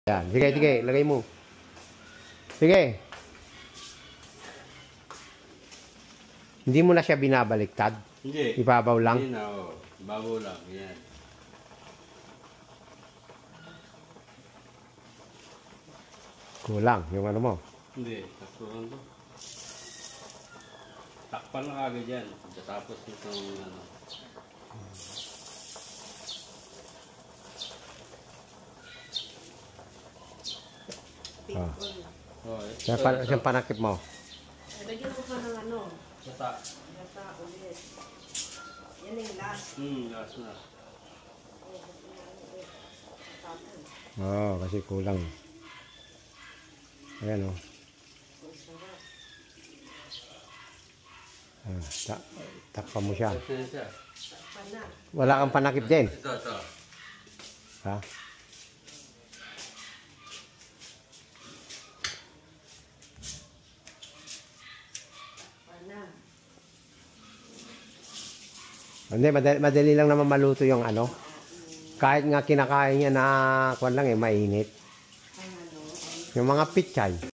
Yan. Sige, sige. Lagay mo. Sige. Hindi mo na siya binabaliktad? Hindi. Ibabaw lang? Hindi na, oh. Ibabaw lang. Yan. Kulang. Yung ano mo. Hindi. Takpuran to. Takpan na kagad yan. Tapos itong ano. Ah. Oh, Siyang panakip mo. Lagyan mo pa ng ano, Sata. gata ulit. Yan yung last. Last na. Oo, kasi kulang. Ayan o. Takpan mo siya. Ito na siya. Takpan na. Wala kang panakip din. Ito. Ha? Takpan na. Hindi, madali lang naman maluto yung ano. Kahit nga kinakain niya na kuwan lang mainit. Ang ano, Yung mga pichay.